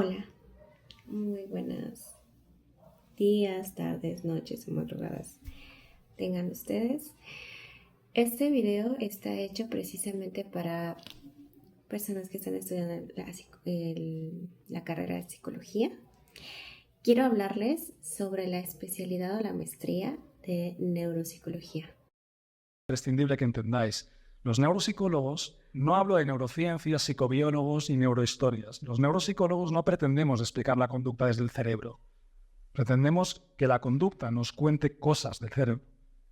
Hola, muy buenos días, tardes, noches o madrugadas tengan ustedes. Este video está hecho precisamente para personas que están estudiando la carrera de psicología. Quiero hablarles sobre la especialidad o la maestría de neuropsicología. Imprescindible que entendáis. Los neuropsicólogos, no hablo de neurociencias, psicobiólogos y neurohistorias. Los neuropsicólogos no pretendemos explicar la conducta desde el cerebro. Pretendemos que la conducta nos cuente cosas del cerebro,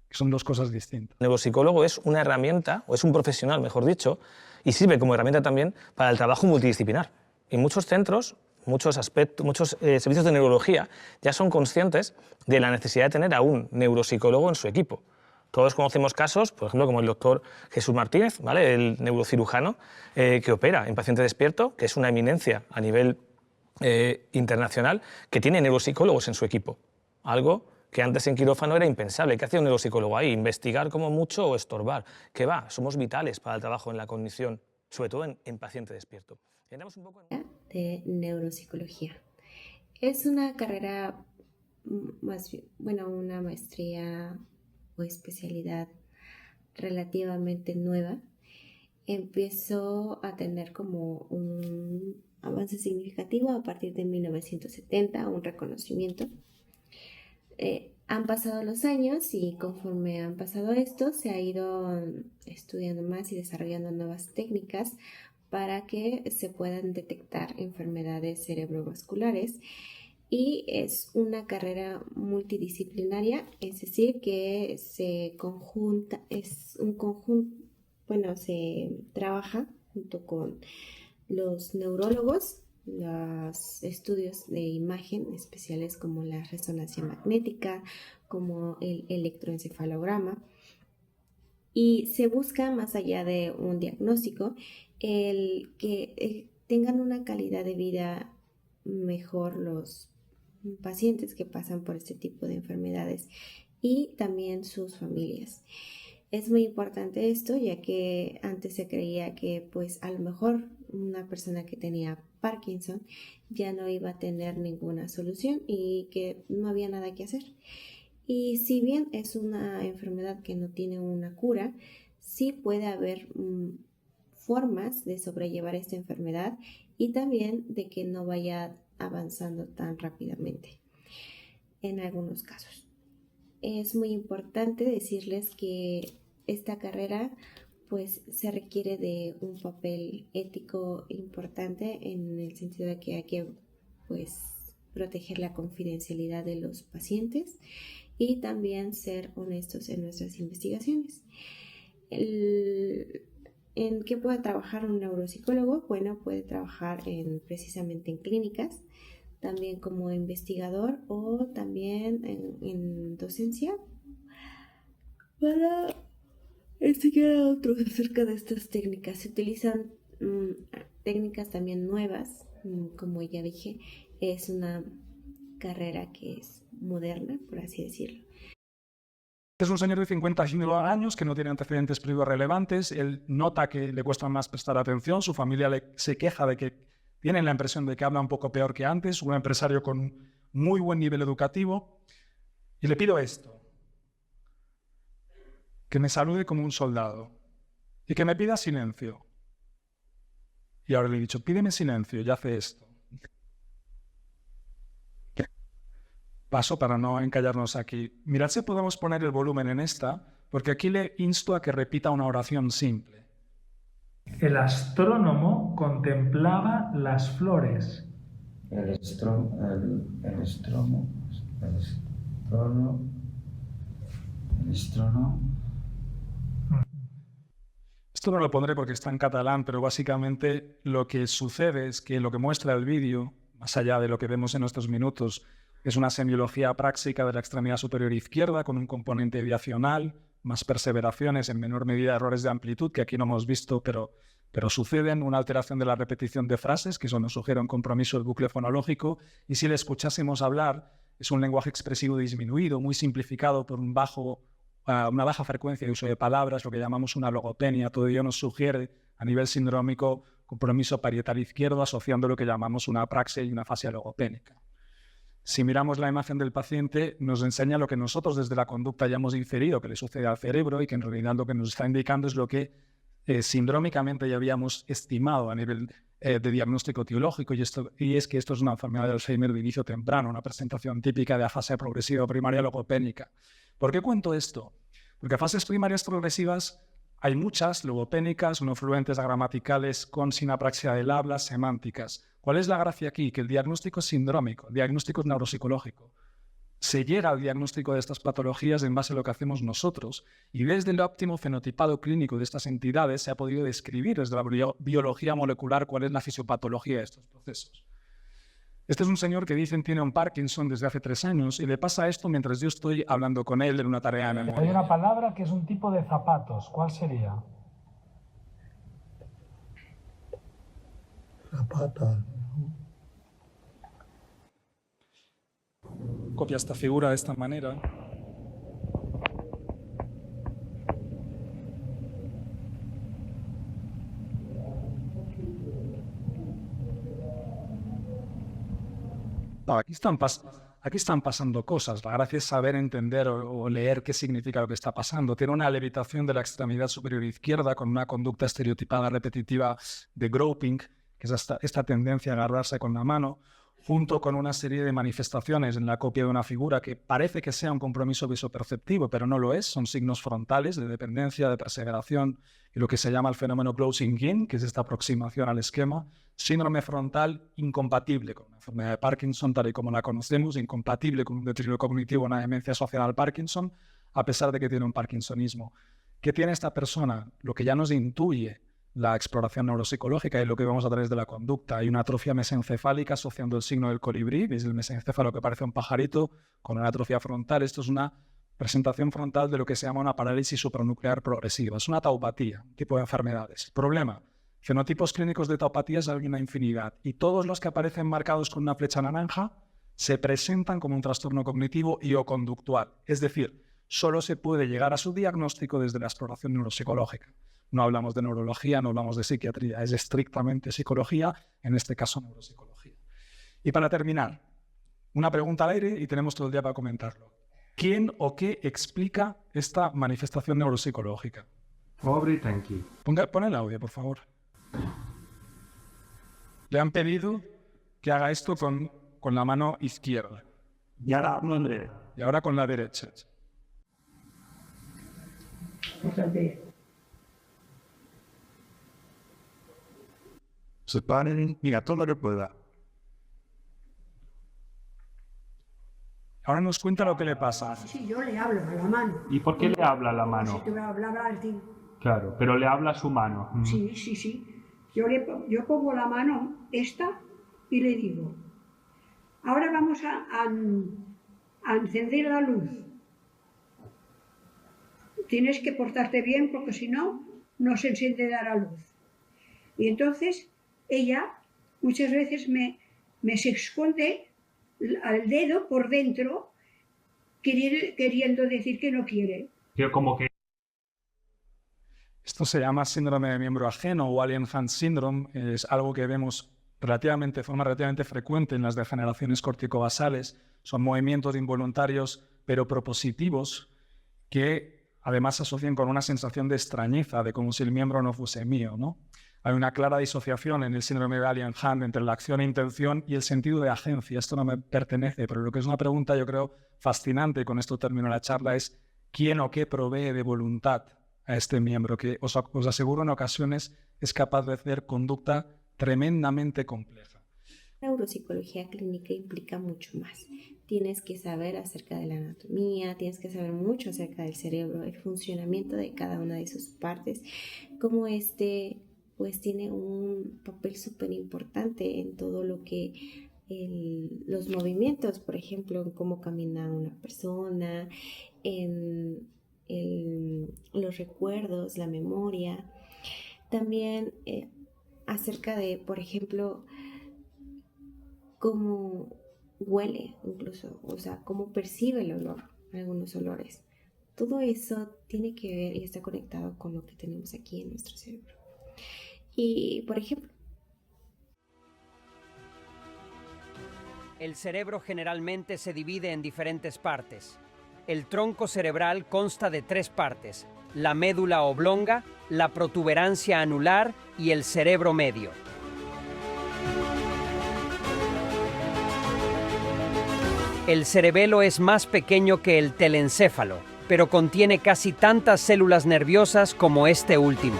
que son dos cosas distintas. El neuropsicólogo es una herramienta, o es un profesional, mejor dicho, y sirve como herramienta también para el trabajo multidisciplinar. En muchos centros, muchos servicios de neurología ya son conscientes de la necesidad de tener a un neuropsicólogo en su equipo. Todos conocemos casos, por ejemplo, como el doctor Jesús Martínez, ¿vale?, el neurocirujano que opera en paciente despierto, que es una eminencia a nivel internacional, que tiene neuropsicólogos en su equipo. Algo que antes en quirófano era impensable. ¿Qué hacía un neuropsicólogo ahí? ¿Investigar como mucho o estorbar? ¿Qué va? Somos vitales para el trabajo en la cognición, sobre todo en paciente despierto. Entramos un poco en... De neuropsicología. Es una carrera, una maestría o especialidad relativamente nueva. Empezó a tener como un avance significativo a partir de 1970, un reconocimiento. Han pasado los años y conforme han pasado esto, se ha ido estudiando más y desarrollando nuevas técnicas para que se puedan detectar enfermedades cerebrovasculares. Y es una carrera multidisciplinaria, es decir, que se trabaja junto con los neurólogos, los estudios de imagen especiales como la resonancia magnética, como el electroencefalograma, y se busca, más allá de un diagnóstico, el que tengan una calidad de vida mejor los pacientes que pasan por este tipo de enfermedades y también sus familias. Es muy importante esto, ya que antes se creía que pues a lo mejor una persona que tenía Parkinson ya no iba a tener ninguna solución y que no había nada que hacer. Y si bien es una enfermedad que no tiene una cura, sí puede haber formas de sobrellevar esta enfermedad y también de que no vaya avanzando tan rápidamente en algunos casos. Es muy importante decirles que esta carrera pues se requiere de un papel ético importante, en el sentido de que hay que pues proteger la confidencialidad de los pacientes y también ser honestos en nuestras investigaciones. ¿En qué puede trabajar un neuropsicólogo? Bueno, puede trabajar precisamente en clínicas, también como investigador o también en docencia, para enseñar a otros acerca de estas técnicas. Se utilizan técnicas también nuevas, como ya dije, es una carrera que es moderna, por así decirlo. Es un señor de 55 años que no tiene antecedentes previos relevantes. Él nota que le cuesta más prestar atención. Su familia se queja de que tienen la impresión de que habla un poco peor que antes. Un empresario con muy buen nivel educativo. Y le pido esto: que me salude como un soldado y que me pida silencio. Y ahora le he dicho: pídeme silencio, y hace esto. Paso para no encallarnos aquí. Mirad si podemos poner el volumen en esta, porque aquí le insto a que repita una oración simple. El astrónomo contemplaba las flores. El astrónomo. Esto no lo pondré porque está en catalán, pero básicamente lo que sucede es que lo que muestra el vídeo, más allá de lo que vemos en estos minutos, es una semiología práctica de la extremidad superior izquierda con un componente biacional, más perseveraciones, en menor medida errores de amplitud, que aquí no hemos visto, pero suceden, una alteración de la repetición de frases, que eso nos sugiere un compromiso del bucle fonológico, y si le escuchásemos hablar, es un lenguaje expresivo disminuido, muy simplificado por una baja frecuencia de uso de palabras, lo que llamamos una logopenia. Todo ello nos sugiere, a nivel sindrómico, compromiso parietal izquierdo, asociando lo que llamamos una apraxia y una afasia logopénica. Si miramos la imagen del paciente, nos enseña lo que nosotros desde la conducta ya hemos inferido que le sucede al cerebro y que en realidad lo que nos está indicando es lo que sindrómicamente ya habíamos estimado a nivel de diagnóstico etiológico, y es que esto es una enfermedad de Alzheimer de inicio temprano, una presentación típica de afasia progresiva primaria logopénica. ¿Por qué cuento esto? Porque afasias primarias progresivas hay muchas, logopénicas, no fluentes, gramaticales, con sin apraxia del habla, semánticas. ¿Cuál es la gracia aquí? Que el diagnóstico es sindrómico, el diagnóstico es neuropsicológico. Se llega al diagnóstico de estas patologías en base a lo que hacemos nosotros, y desde el óptimo fenotipado clínico de estas entidades se ha podido describir desde la biología molecular cuál es la fisiopatología de estos procesos. Este es un señor que dicen tiene un Parkinson desde hace 3 años y le pasa esto mientras yo estoy hablando con él en una tarea de memoria. Hay una palabra que es un tipo de zapatos. ¿Cuál sería? Zapata. Copia esta figura de esta manera. No, aquí están pasando cosas. La gracia es saber entender o leer qué significa lo que está pasando. Tiene una levitación de la extremidad superior izquierda con una conducta estereotipada repetitiva de groping, que es esta tendencia a agarrarse con la mano, junto con una serie de manifestaciones en la copia de una figura que parece que sea un compromiso visoperceptivo, pero no lo es. Son signos frontales de dependencia, de perseveración y lo que se llama el fenómeno closing in, que es esta aproximación al esquema. Síndrome frontal incompatible con una enfermedad de Parkinson tal y como la conocemos, incompatible con un deterioro cognitivo, una demencia asociada al Parkinson, a pesar de que tiene un parkinsonismo. ¿Qué tiene esta persona? Lo que ya nos intuye la exploración neuropsicológica y lo que vemos a través de la conducta. Hay una atrofia mesencefálica asociando el signo del colibrí, veis el mesencéfalo que parece un pajarito con una atrofia frontal. Esto es una presentación frontal de lo que se llama una parálisis supranuclear progresiva. Es una taupatía, un tipo de enfermedades. Problema: fenotipos clínicos de taupatías hay una infinidad y todos los que aparecen marcados con una flecha naranja se presentan como un trastorno cognitivo y o conductual. Es decir, solo se puede llegar a su diagnóstico desde la exploración neuropsicológica. No hablamos de neurología, no hablamos de psiquiatría, es estrictamente psicología, en este caso neuropsicología. Y para terminar, una pregunta al aire y tenemos todo el día para comentarlo. ¿Quién o qué explica esta manifestación neuropsicológica? Pobre Tanqui. Pon el audio, por favor. Le han pedido que haga esto con la mano izquierda. Y ahora no le... Y ahora con la derecha. Se paren, mira, todo lo que pueda. Ahora nos cuenta lo que le pasa. Sí, yo le hablo a la mano. ¿Y por qué le habla la mano? Si te va a hablar a alguien. Claro, pero le habla a su mano. Sí, sí, sí. Yo pongo la mano esta y le digo, ahora vamos a encender la luz. Tienes que portarte bien porque si no, no se encenderá la luz. Y entonces ella muchas veces me se esconde al dedo por dentro queriendo decir que no quiere. Que como que... Esto se llama síndrome de miembro ajeno o alien hand syndrome. Es algo que vemos de forma relativamente frecuente en las degeneraciones corticobasales. Son movimientos involuntarios pero propositivos que además se asocian con una sensación de extrañeza, de como si el miembro no fuese mío, ¿no? Hay una clara disociación en el síndrome de alien hand entre la acción e intención y el sentido de agencia. Esto no me pertenece, pero lo que es una pregunta, yo creo, fascinante, y con esto termino la charla, es ¿quién o qué provee de voluntad a este miembro? Que os aseguro en ocasiones es capaz de hacer conducta tremendamente compleja. Neuropsicología clínica implica mucho más. Tienes que saber acerca de la anatomía, tienes que saber mucho acerca del cerebro, el funcionamiento de cada una de sus partes, cómo pues tiene un papel súper importante en todo lo que los movimientos, por ejemplo, en cómo camina una persona, en los recuerdos, la memoria. También acerca de, por ejemplo, cómo huele incluso, o sea, cómo percibe el olor, algunos olores. Todo eso tiene que ver y está conectado con lo que tenemos aquí en nuestro cerebro. Y, por ejemplo, El cerebro generalmente se divide en diferentes partes. El tronco cerebral consta de 3 partes: la médula oblonga, la protuberancia anular y el cerebro medio. El cerebelo es más pequeño que el telencéfalo, pero contiene casi tantas células nerviosas como este último.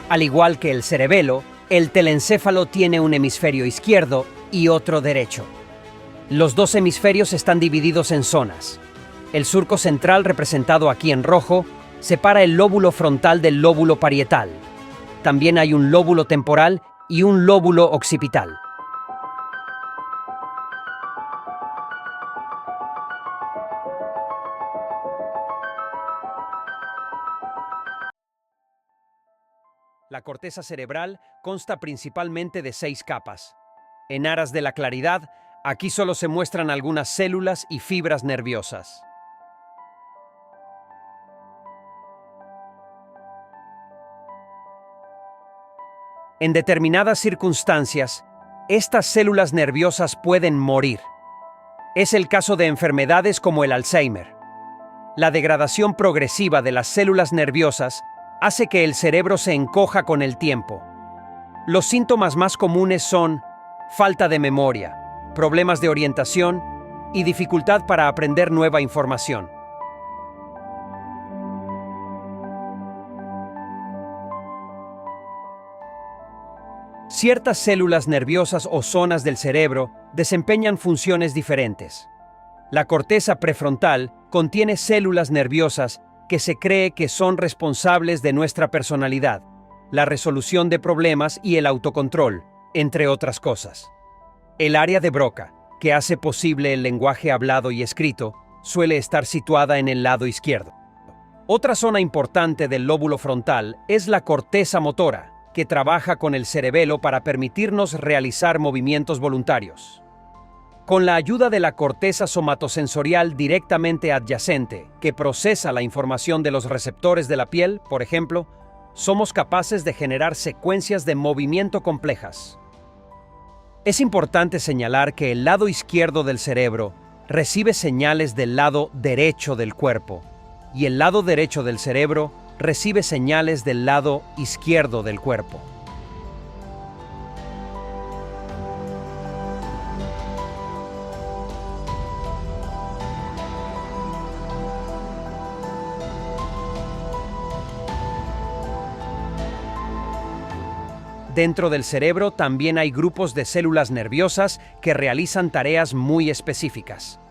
Al igual que el cerebelo, el telencéfalo tiene un hemisferio izquierdo y otro derecho. Los 2 hemisferios están divididos en zonas. El surco central, representado aquí en rojo, separa el lóbulo frontal del lóbulo parietal. También hay un lóbulo temporal y un lóbulo occipital. La corteza cerebral consta principalmente de 6 capas. En aras de la claridad, aquí solo se muestran algunas células y fibras nerviosas. En determinadas circunstancias, estas células nerviosas pueden morir. Es el caso de enfermedades como el Alzheimer. La degradación progresiva de las células nerviosas hace que el cerebro se encoja con el tiempo. Los síntomas más comunes son falta de memoria, problemas de orientación y dificultad para aprender nueva información. Ciertas células nerviosas o zonas del cerebro desempeñan funciones diferentes. La corteza prefrontal contiene células nerviosas que se cree que son responsables de nuestra personalidad, la resolución de problemas y el autocontrol, entre otras cosas. El área de Broca, que hace posible el lenguaje hablado y escrito, suele estar situada en el lado izquierdo. Otra zona importante del lóbulo frontal es la corteza motora, que trabaja con el cerebelo para permitirnos realizar movimientos voluntarios. Con la ayuda de la corteza somatosensorial directamente adyacente, que procesa la información de los receptores de la piel, por ejemplo, somos capaces de generar secuencias de movimiento complejas. Es importante señalar que el lado izquierdo del cerebro recibe señales del lado derecho del cuerpo, y el lado derecho del cerebro recibe señales del lado izquierdo del cuerpo. Dentro del cerebro también hay grupos de células nerviosas que realizan tareas muy específicas.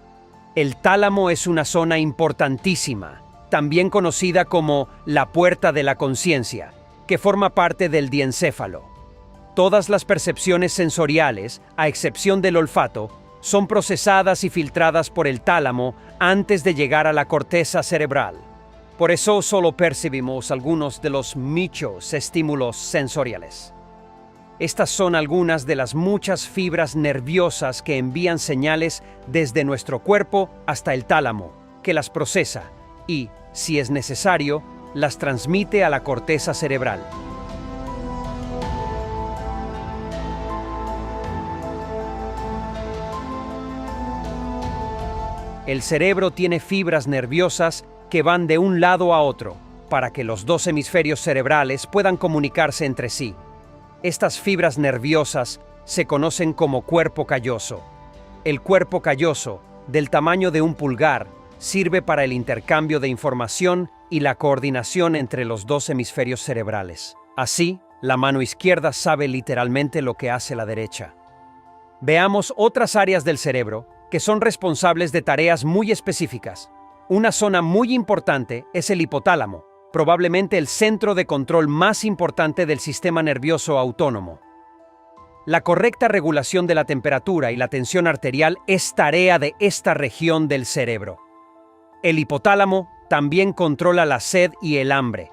El tálamo es una zona importantísima, también conocida como la puerta de la conciencia, que forma parte del diencéfalo. Todas las percepciones sensoriales, a excepción del olfato, son procesadas y filtradas por el tálamo antes de llegar a la corteza cerebral. Por eso solo percibimos algunos de los muchos estímulos sensoriales. Estas son algunas de las muchas fibras nerviosas que envían señales desde nuestro cuerpo hasta el tálamo, que las procesa y, si es necesario, las transmite a la corteza cerebral. El cerebro tiene fibras nerviosas que van de un lado a otro, para que los 2 hemisferios cerebrales puedan comunicarse entre sí. Estas fibras nerviosas se conocen como cuerpo calloso. El cuerpo calloso, del tamaño de un pulgar, sirve para el intercambio de información y la coordinación entre los 2 hemisferios cerebrales. Así, la mano izquierda sabe literalmente lo que hace la derecha. Veamos otras áreas del cerebro que son responsables de tareas muy específicas. Una zona muy importante es el hipotálamo, probablemente el centro de control más importante del sistema nervioso autónomo. La correcta regulación de la temperatura y la tensión arterial es tarea de esta región del cerebro. El hipotálamo también controla la sed y el hambre.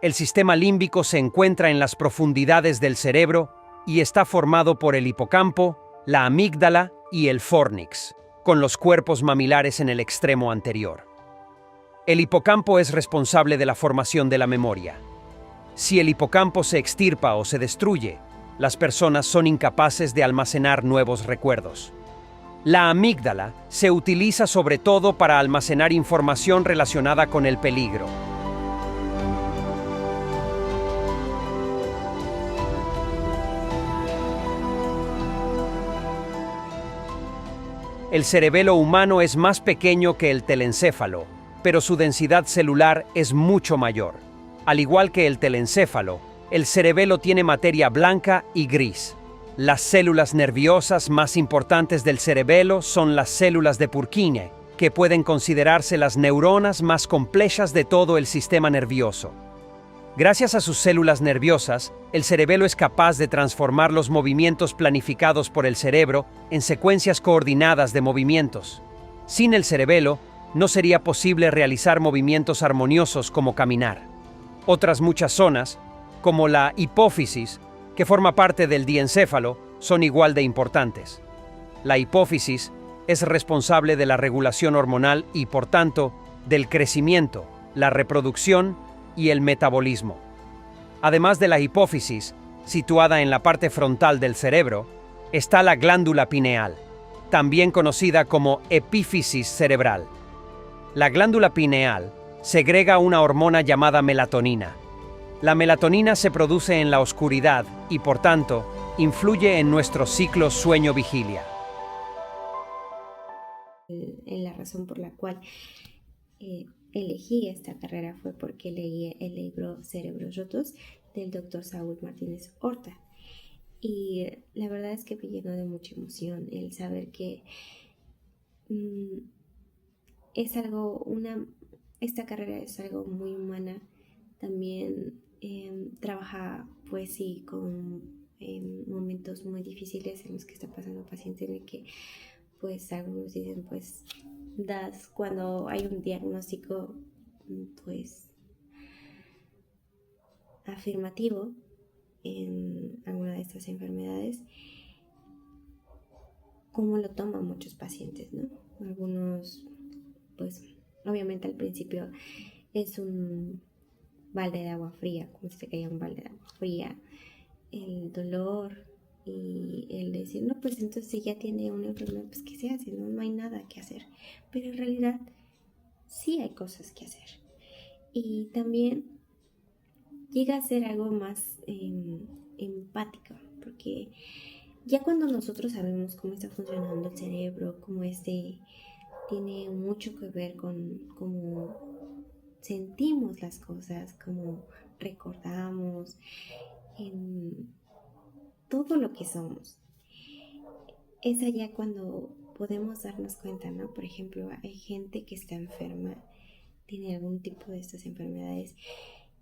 El sistema límbico se encuentra en las profundidades del cerebro y está formado por el hipocampo, la amígdala y el fórnix, con los cuerpos mamilares en el extremo anterior. El hipocampo es responsable de la formación de la memoria. Si el hipocampo se extirpa o se destruye, las personas son incapaces de almacenar nuevos recuerdos. La amígdala se utiliza sobre todo para almacenar información relacionada con el peligro. El cerebelo humano es más pequeño que el telencéfalo, pero su densidad celular es mucho mayor. Al igual que el telencéfalo, el cerebelo tiene materia blanca y gris. Las células nerviosas más importantes del cerebelo son las células de Purkinje, que pueden considerarse las neuronas más complejas de todo el sistema nervioso. Gracias a sus células nerviosas, el cerebelo es capaz de transformar los movimientos planificados por el cerebro en secuencias coordinadas de movimientos. Sin el cerebelo, no sería posible realizar movimientos armoniosos como caminar. Otras muchas zonas, como la hipófisis, que forma parte del diencéfalo, son igual de importantes. La hipófisis es responsable de la regulación hormonal y, por tanto, del crecimiento, la reproducción y el metabolismo. Además de la hipófisis, situada en la parte frontal del cerebro, está la glándula pineal, también conocida como epífisis cerebral. La glándula pineal segrega una hormona llamada melatonina. La melatonina se produce en la oscuridad y, por tanto, influye en nuestro ciclo sueño-vigilia. La razón por la cual elegí esta carrera fue porque leí el libro Cerebros Rotos del Dr. Saúl Martínez Horta. Y la verdad es que me llenó de mucha emoción el saber que es algo, esta carrera es algo muy humana. También trabaja, pues sí, con momentos muy difíciles en los que está pasando un paciente, en el que, pues, algunos dicen, pues, cuando hay un diagnóstico, pues, afirmativo en alguna de estas enfermedades, cómo lo toman muchos pacientes, ¿no? Algunos, pues, obviamente al principio es un balde de agua fría, como si te caía un balde de agua fría, el dolor y el decir, no, pues entonces si ya tiene una enfermedad, pues ¿qué se hace? No hay nada que hacer. Pero en realidad sí hay cosas que hacer. Y también llega a ser algo más empático, porque ya cuando nosotros sabemos cómo está funcionando el cerebro, tiene mucho que ver con cómo sentimos las cosas, cómo recordamos, en todo lo que somos. Es allá cuando podemos darnos cuenta, ¿no? Por ejemplo, hay gente que está enferma, tiene algún tipo de estas enfermedades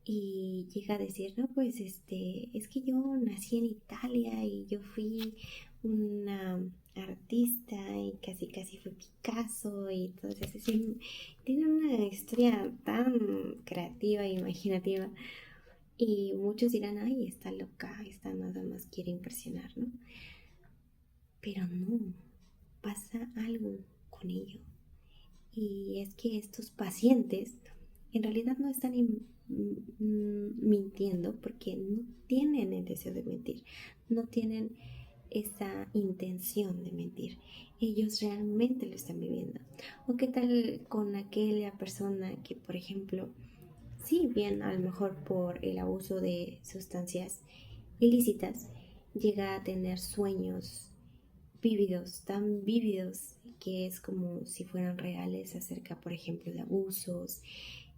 y llega a decir, no, pues es que yo nací en Italia y yo fui una artista y casi fue Picasso, y entonces tiene una historia tan creativa e imaginativa, y muchos dirán, ay, está loca, esta nada más quiere impresionar, ¿no? Pero no, pasa algo con ello, y es que estos pacientes en realidad no están mintiendo, porque no tienen el deseo de mentir, no tienen esa intención de mentir. Ellos realmente lo están viviendo. ¿O qué tal con aquella persona que, por ejemplo, sí, bien, a lo mejor por el abuso de sustancias ilícitas, llega a tener sueños vívidos, tan vívidos, que es como si fueran reales, acerca, por ejemplo, de abusos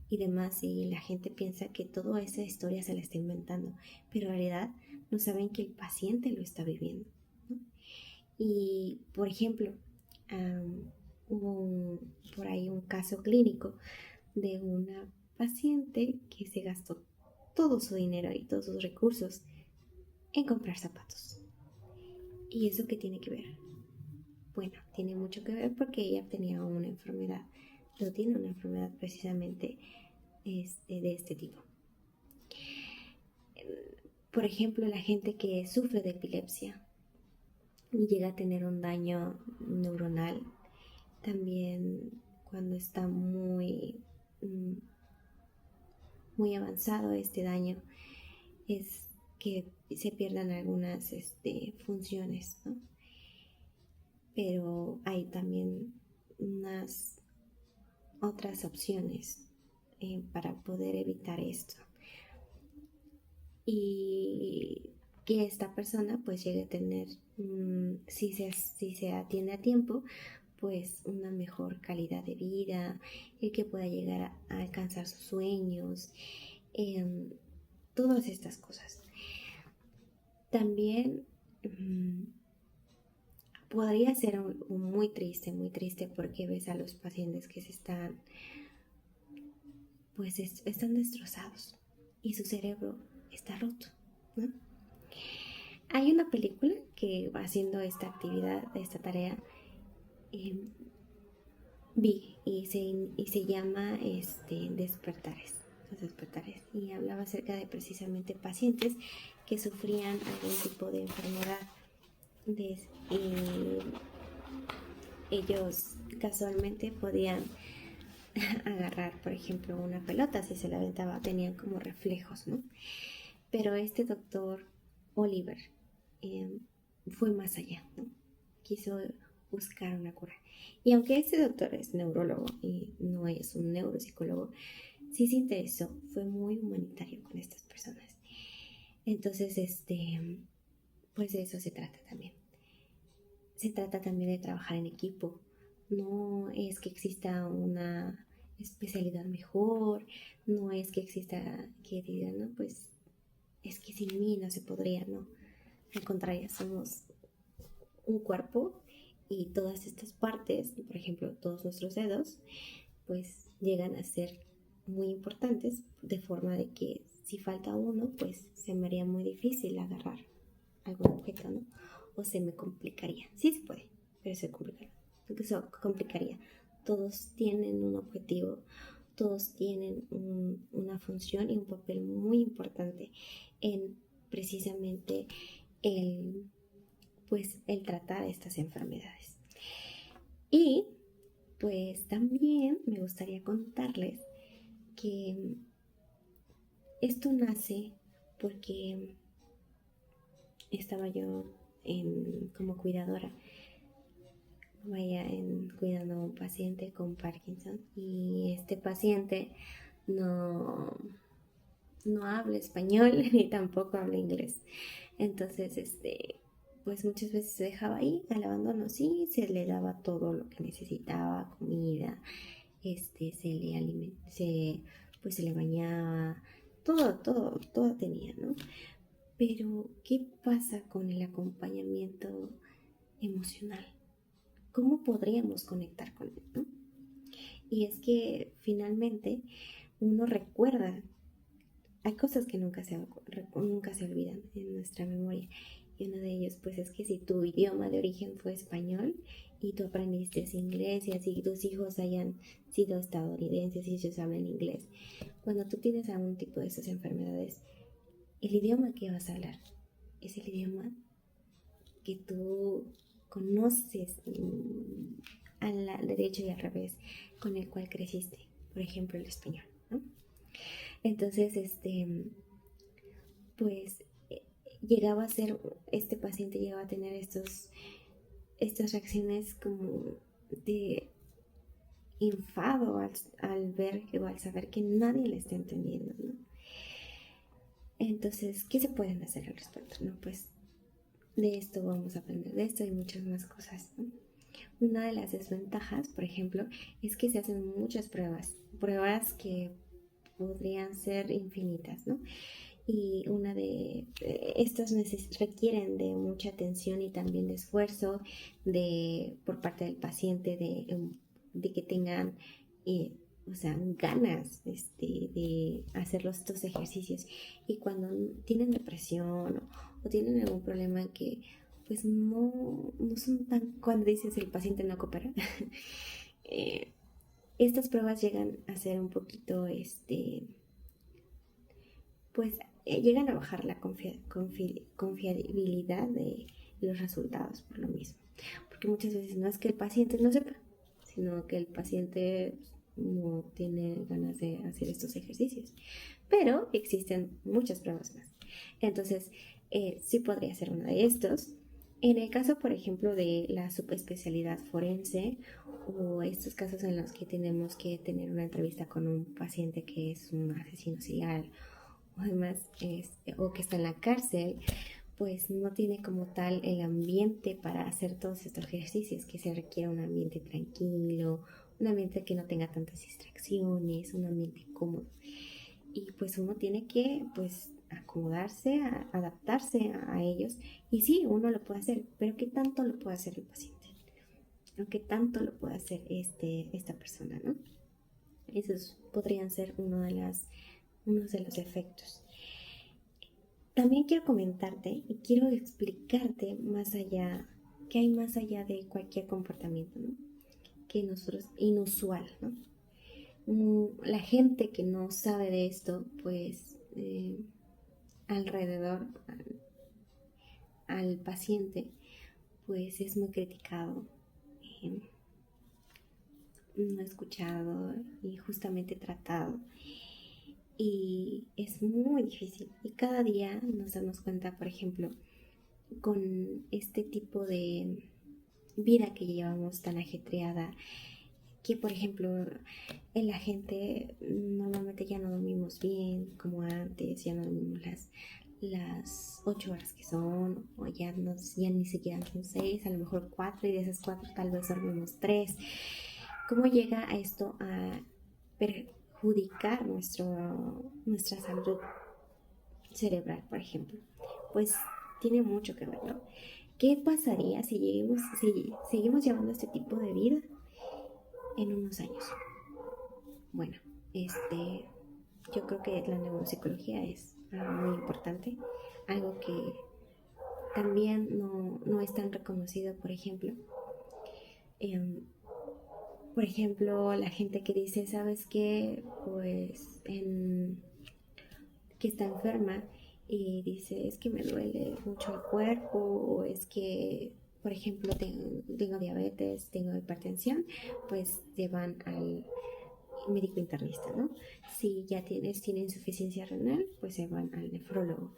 y demás, y la gente piensa que toda esa historia se la está inventando, pero en realidad no saben que el paciente lo está viviendo, ¿no? Y, por ejemplo, hubo por ahí un caso clínico de una paciente que se gastó todo su dinero y todos sus recursos en comprar zapatos. ¿Y eso qué tiene que ver? Bueno, tiene mucho que ver porque ella tenía una enfermedad, tiene una enfermedad precisamente de este tipo. Por ejemplo, la gente que sufre de epilepsia y llega a tener un daño neuronal, también cuando está muy avanzado este daño, es que se pierdan algunas funciones, ¿no? Pero hay también unas otras opciones para poder evitar esto. Y que esta persona pues llegue a tener, si se atiende a tiempo, pues una mejor calidad de vida, el que pueda llegar a alcanzar sus sueños, todas estas cosas. También podría ser muy triste porque ves a los pacientes que están destrozados y su cerebro está roto, ¿no? Hay una película que va haciendo esta actividad, esta tarea, vi y se llama Despertares, los despertares, y hablaba acerca de precisamente pacientes que sufrían algún tipo de enfermedad. Ellos casualmente podían agarrar, por ejemplo, una pelota, si se la aventaba, tenían como reflejos, ¿no? Pero este doctor Oliver fue más allá, ¿no? Quiso buscar una cura. Y aunque este doctor es neurólogo y no es un neuropsicólogo, sí se interesó, fue muy humanitario con estas personas. Entonces, pues de eso se trata también. Se trata también de trabajar en equipo. No es que exista una especialidad mejor, no es que exista que digan, no, pues es que sin mí no se podría, no. Al contrario, somos un cuerpo y todas estas partes, por ejemplo, todos nuestros dedos, pues llegan a ser muy importantes, de forma de que si falta uno, pues se me haría muy difícil agarrar algún objeto, ¿no? O se me complicaría. Sí se puede, pero se complicaría. Todos tienen un objetivo, todos tienen una función y un papel muy importante en precisamente el tratar estas enfermedades. Y pues también me gustaría contarles que esto nace porque estaba yo como cuidadora, cuidando a un paciente con Parkinson, y este paciente no habla español ni tampoco habla inglés. Entonces, pues muchas veces se dejaba ahí al abandono. Sí, se le daba todo lo que necesitaba, comida, se le bañaba, todo tenía, ¿no? Pero, ¿qué pasa con el acompañamiento emocional? ¿Cómo podríamos conectar con él, ¿no? Y es que finalmente uno recuerda, hay cosas que nunca se olvidan en nuestra memoria. Y uno de ellos, pues, es que si tu idioma de origen fue español y tú aprendiste inglés, y así tus hijos hayan sido estadounidenses y ellos hablan inglés, cuando tú tienes algún tipo de esas enfermedades, el idioma que vas a hablar es el idioma que tú conoces al derecho y al revés, con el cual creciste, por ejemplo el español, ¿no? Entonces, pues este paciente llegaba a tener estas reacciones como de enfado al ver o al saber que nadie le está entendiendo, ¿no? Entonces, ¿qué se pueden hacer al respecto? No, pues de esto vamos a aprender, de esto y muchas más cosas, ¿no? Una de las desventajas, por ejemplo, es que se hacen muchas pruebas que podrían ser infinitas, ¿no? Y una de estas requieren de mucha atención y también de esfuerzo por parte del paciente, de que tengan ganas de hacer estos ejercicios. Y cuando tienen depresión o tienen algún problema que pues no son tan, cuando dices el paciente no coopera, estas pruebas llegan a ser un poquito llegan a bajar la confiabilidad de los resultados por lo mismo. Porque muchas veces no es que el paciente no sepa, sino que el paciente no tiene ganas de hacer estos ejercicios. Pero existen muchas pruebas más. Entonces, sí podría ser uno de estos. En el caso, por ejemplo, de la subespecialidad forense o estos casos en los que tenemos que tener una entrevista con un paciente que es un asesino serial o además o que está en la cárcel, pues no tiene como tal el ambiente para hacer todos estos ejercicios, que se requiere un ambiente tranquilo, un ambiente que no tenga tantas distracciones, un ambiente cómodo. Y pues uno tiene que pues acomodarse, adaptarse a ellos. Y sí, uno lo puede hacer, pero ¿qué tanto lo puede hacer el paciente? ¿O qué tanto lo puede hacer esta persona, ¿no? Esos podrían ser unos de los efectos. También quiero comentarte y quiero explicarte más allá, qué hay más allá de cualquier comportamiento, ¿no? Que nosotros, inusual, ¿no? La gente que no sabe de esto, pues alrededor al paciente, pues es muy criticado, no escuchado y justamente tratado. Y es muy difícil. Y cada día nos damos cuenta, por ejemplo, con este tipo de vida que llevamos tan ajetreada, que por ejemplo la gente normalmente ya no dormimos bien como antes, ya no dormimos las 8 horas que son, o ya ni siquiera son 6, a lo mejor 4, y de esas 4 tal vez dormimos 3. ¿Cómo llega a esto a perjudicar nuestra salud cerebral, por ejemplo? Pues tiene mucho que ver, ¿no? ¿Qué pasaría si seguimos llevando este tipo de vida en unos años? Bueno, yo creo que la neuropsicología es algo muy importante, algo que también no es tan reconocido, por ejemplo. Por ejemplo, la gente que dice, ¿sabes qué? Pues que está enferma y dice, es que me duele mucho el cuerpo, o es que, por ejemplo, tengo diabetes, tengo hipertensión, pues llevan al médico internista, ¿no? Si ya tiene insuficiencia renal, pues se van al nefrólogo.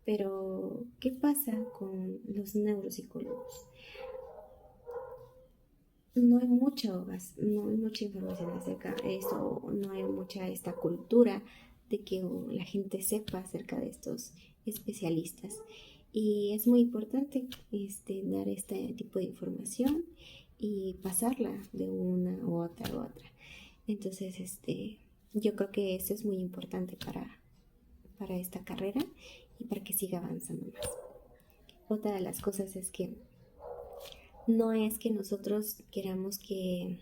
Pero, ¿qué pasa con los neuropsicólogos? No hay mucha información acerca de esto, no hay mucha esta cultura de que la gente sepa acerca de estos especialistas. Y es muy importante dar este tipo de información y pasarla de una u otra. Entonces, yo creo que eso es muy importante para esta carrera y para que siga avanzando más. Otra de las cosas es que no es que nosotros queramos que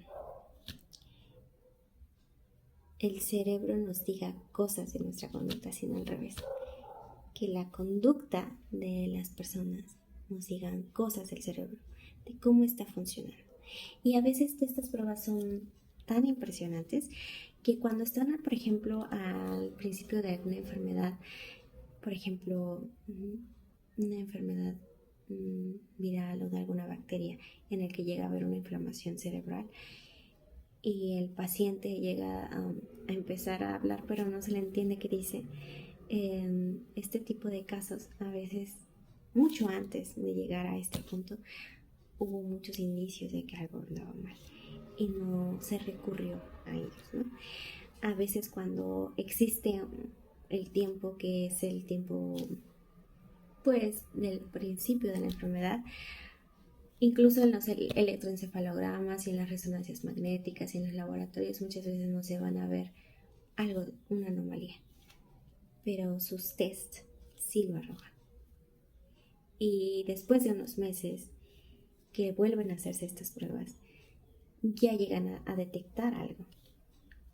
el cerebro nos diga cosas de nuestra conducta, sino al revés. Que la conducta de las personas nos digan cosas del cerebro, de cómo está funcionando. Y a veces estas pruebas son tan impresionantes que cuando están, por ejemplo, al principio de alguna enfermedad, por ejemplo, una enfermedad viral o de alguna bacteria en el que llega a haber una inflamación cerebral y el paciente llega a empezar a hablar pero no se le entiende qué dice. Este tipo de casos, a veces mucho antes de llegar a este punto, hubo muchos indicios de que algo andaba mal y no se recurrió a ellos, ¿no? A veces cuando existe el tiempo, que es el tiempo pues del principio de la enfermedad, incluso en los electroencefalogramas y en las resonancias magnéticas y en los laboratorios muchas veces no se van a ver una anomalía, pero sus tests sí lo arrojan. Y después de unos meses que vuelven a hacerse estas pruebas, ya llegan a detectar algo.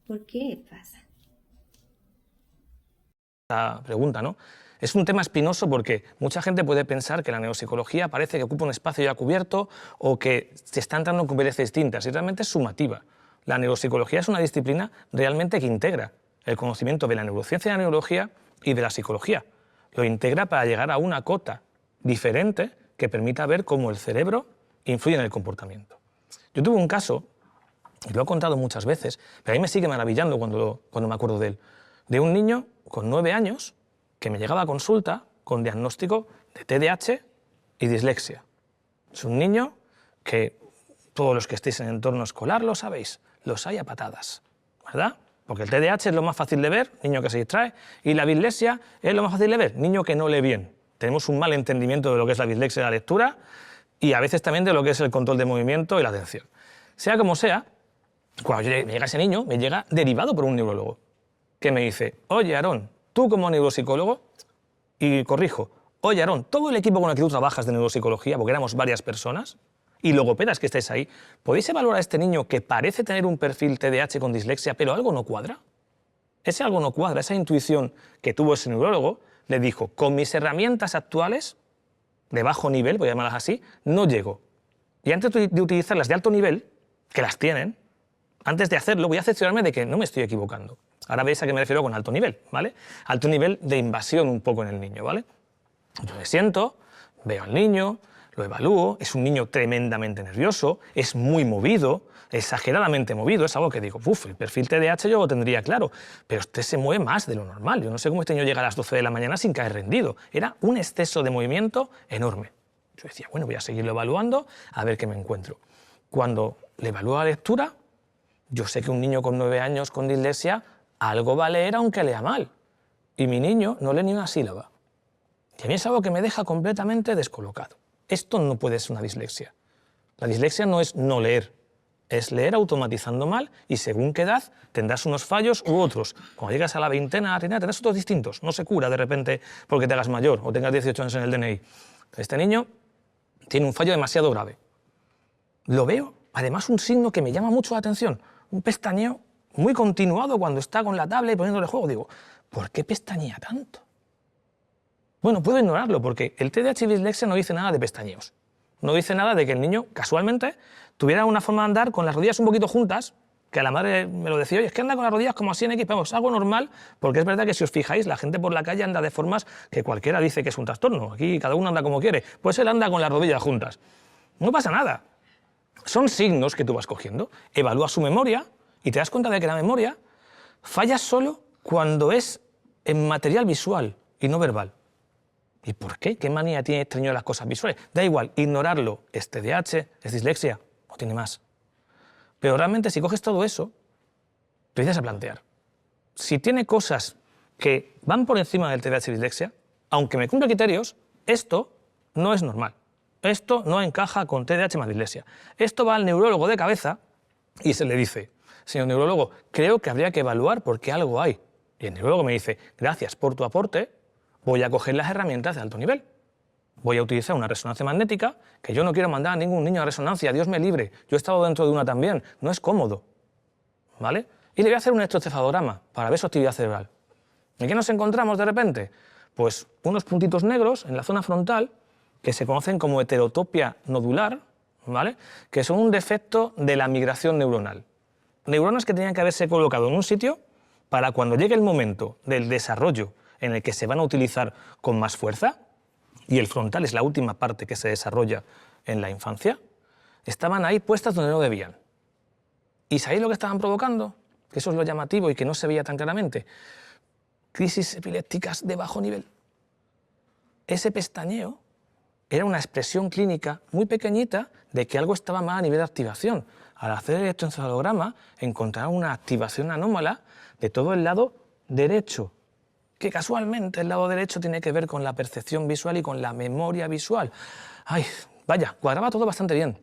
¿Por qué pasa? La pregunta, ¿no? Es un tema espinoso porque mucha gente puede pensar que la neuropsicología parece que ocupa un espacio ya cubierto o que se está entrando en competencias distintas, y realmente es sumativa. La neuropsicología es una disciplina realmente que integra el conocimiento de la neurociencia y la neurología y de la psicología. Lo integra para llegar a una cota diferente que permita ver cómo el cerebro influye en el comportamiento. Yo tuve un caso, y lo he contado muchas veces, pero a mí me sigue maravillando cuando me acuerdo de él, de un niño con 9 años que me llegaba a consulta con diagnóstico de TDAH y dislexia. Es un niño que todos los que estéis en el entorno escolar lo sabéis, los hay a patadas, ¿verdad? Porque el TDAH es lo más fácil de ver, niño que se distrae, y la dislexia es lo más fácil de ver, niño que no lee bien. Tenemos un mal entendimiento de lo que es la dislexia y la lectura y a veces también de lo que es el control de movimiento y la atención. Sea como sea, cuando me llega ese niño, me llega derivado por un neurólogo que me dice, oye, Aarón, tú como neuropsicólogo, y corrijo, oye, Aarón, todo el equipo con el que tú trabajas de neuropsicología, porque éramos varias personas, y logopedas que estáis ahí, ¿podéis evaluar a este niño que parece tener un perfil TDAH con dislexia, pero algo no cuadra? Ese algo no cuadra, esa intuición que tuvo ese neurólogo, le dijo, con mis herramientas actuales, de bajo nivel, voy a llamarlas así, no llego. Y antes de utilizarlas de alto nivel, que las tienen, antes de hacerlo voy a cerciorarme de que no me estoy equivocando. Ahora veis a qué me refiero con alto nivel, ¿vale? Alto nivel de invasión un poco en el niño, ¿vale? Yo me siento, veo al niño, lo evalúo, es un niño tremendamente nervioso, es muy movido, exageradamente movido, es algo que digo, uff, el perfil TDAH yo lo tendría claro, pero este se mueve más de lo normal. Yo no sé cómo este niño llega a las 12 de la mañana sin caer rendido. Era un exceso de movimiento enorme. Yo decía, bueno, voy a seguirlo evaluando a ver qué me encuentro. Cuando le evalúo la lectura, yo sé que un niño con 9 años con dislexia algo va a leer aunque lea mal. Y mi niño no lee ni una sílaba. Y a mí es algo que me deja completamente descolocado. Esto no puede ser una dislexia. La dislexia no es no leer, es leer automatizando mal y según qué edad tendrás unos fallos u otros. Cuando llegas a la veintena, tendrás otros distintos. No se cura de repente porque te hagas mayor o tengas 18 años en el DNI. Este niño tiene un fallo demasiado grave. Lo veo, además un signo que me llama mucho la atención, un pestañeo muy continuado cuando está con la tablet y poniéndole juego. Digo, ¿por qué pestañea tanto? Bueno, puedo ignorarlo porque el TDAH y dislexia no dice nada de pestañeos. No dice nada de que el niño, casualmente, tuviera una forma de andar con las rodillas un poquito juntas, que a la madre me lo decía, oye, es que anda con las rodillas como así en X, vamos, algo normal, porque es verdad que si os fijáis, la gente por la calle anda de formas que cualquiera dice que es un trastorno. Aquí cada uno anda como quiere. Pues él anda con las rodillas juntas. No pasa nada. Son signos que tú vas cogiendo. Evalúas su memoria y te das cuenta de que la memoria falla solo cuando es en material visual y no verbal. ¿Y por qué? ¿Qué manía tiene este niño de las cosas visuales? Da igual, ignorarlo. ¿Es TDAH? ¿Es dislexia? ¿O tiene más? Pero realmente si coges todo eso, te empiezas a plantear. Si tiene cosas que van por encima del TDAH y dislexia, aunque me cumpla criterios, esto no es normal. Esto no encaja con TDAH más dislexia. Esto va al neurólogo de cabeza y se le dice, señor neurólogo, creo que habría que evaluar porque algo hay. Y el neurólogo me dice, gracias por tu aporte, voy a coger las herramientas de alto nivel. Voy a utilizar una resonancia magnética, que yo no quiero mandar a ningún niño a resonancia, Dios me libre. Yo he estado dentro de una también, no es cómodo. ¿Vale? Y le voy a hacer un electroencefalograma para ver su actividad cerebral. ¿Y qué nos encontramos de repente? Pues unos puntitos negros en la zona frontal que se conocen como heterotopia nodular, ¿vale? Que son un defecto de la migración neuronal. Neuronas que tenían que haberse colocado en un sitio para cuando llegue el momento del desarrollo en el que se van a utilizar con más fuerza, y el frontal es la última parte que se desarrolla en la infancia, estaban ahí puestas donde no debían. ¿Y sabéis lo que estaban provocando? Que eso es lo llamativo y que no se veía tan claramente. Crisis epilépticas de bajo nivel. Ese pestañeo era una expresión clínica muy pequeñita de que algo estaba mal a nivel de activación. Al hacer el electroencefalograma encontraron una activación anómala de todo el lado derecho, que casualmente el lado derecho tiene que ver con la percepción visual y con la memoria visual. Ay, vaya, cuadraba todo bastante bien.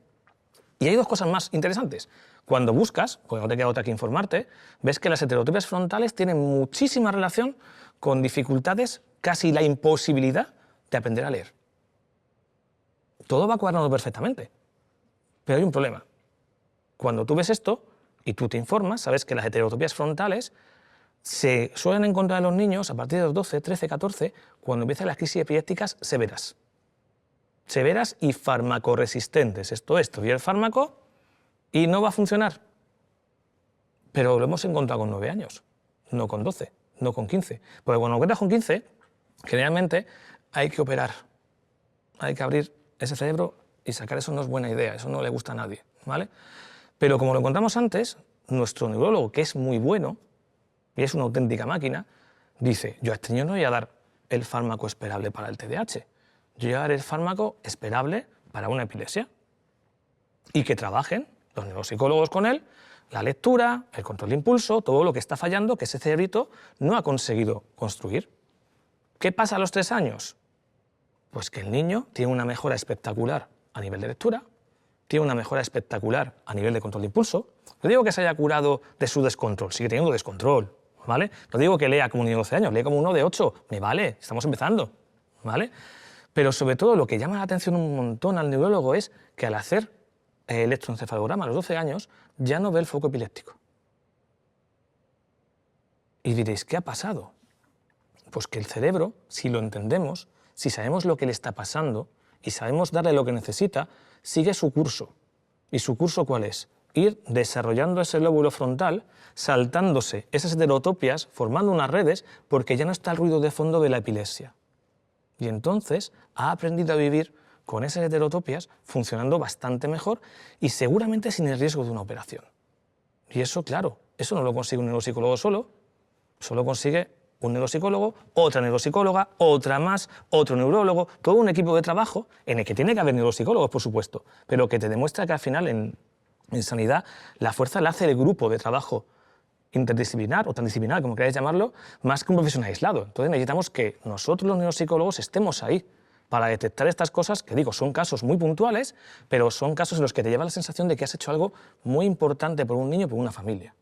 Y hay dos cosas más interesantes. Cuando buscas, porque no te queda otra que informarte, ves que las heterotopias frontales tienen muchísima relación con dificultades, casi la imposibilidad de aprender a leer. Todo va cuadrando perfectamente, pero hay un problema. Cuando tú ves esto y tú te informas, sabes que las heterotopias frontales se suelen encontrar en los niños a partir de los 12, 13, 14, cuando empiezan las crisis epilépticas severas. Severas y farmacoresistentes. Esto es, te doy el fármaco y no va a funcionar. Pero lo hemos encontrado con 9 años, no con 12, no con 15. Porque cuando lo encuentras con 15, generalmente hay que operar. Hay que abrir ese cerebro y sacar eso no es buena idea, eso no le gusta a nadie, ¿vale? Pero como lo encontramos antes, nuestro neurólogo, que es muy bueno, y es una auténtica máquina, dice, yo a este niño no voy a dar el fármaco esperable para el TDAH. Yo voy a dar el fármaco esperable para una epilepsia. Y que trabajen los neuropsicólogos con él, la lectura, el control de impulso, todo lo que está fallando, que ese cerebrito no ha conseguido construir. ¿Qué pasa a los 3 años? Pues que el niño tiene una mejora espectacular a nivel de lectura, tiene una mejora espectacular a nivel de control de impulso. No digo que se haya curado de su descontrol, sigue teniendo descontrol, ¿vale? No digo que lea como un niño de 12 años, lee como uno de 8, me vale, estamos empezando, ¿vale? Pero sobre todo lo que llama la atención un montón al neurólogo es que al hacer electroencefalograma a los 12 años ya no ve el foco epiléptico. Y diréis, ¿qué ha pasado? Pues que el cerebro, si lo entendemos, si sabemos lo que le está pasando y sabemos darle lo que necesita, sigue su curso. ¿Y su curso cuál es? Ir desarrollando ese lóbulo frontal, saltándose esas heterotopias, formando unas redes, porque ya no está el ruido de fondo de la epilepsia. Y entonces ha aprendido a vivir con esas heterotopias funcionando bastante mejor y seguramente sin el riesgo de una operación. Y eso, claro, eso no lo consigue un neuropsicólogo solo, solo consigue un neuropsicólogo, otra neuropsicóloga, otra más, otro neurólogo, todo un equipo de trabajo en el que tiene que haber neuropsicólogos, por supuesto, pero que te demuestra que al final en sanidad la fuerza la hace el grupo de trabajo interdisciplinar o transdisciplinar, como queráis llamarlo, más que un profesional aislado. Entonces necesitamos que nosotros los neuropsicólogos estemos ahí para detectar estas cosas, que digo, son casos muy puntuales, pero son casos en los que te lleva la sensación de que has hecho algo muy importante por un niño y por una familia.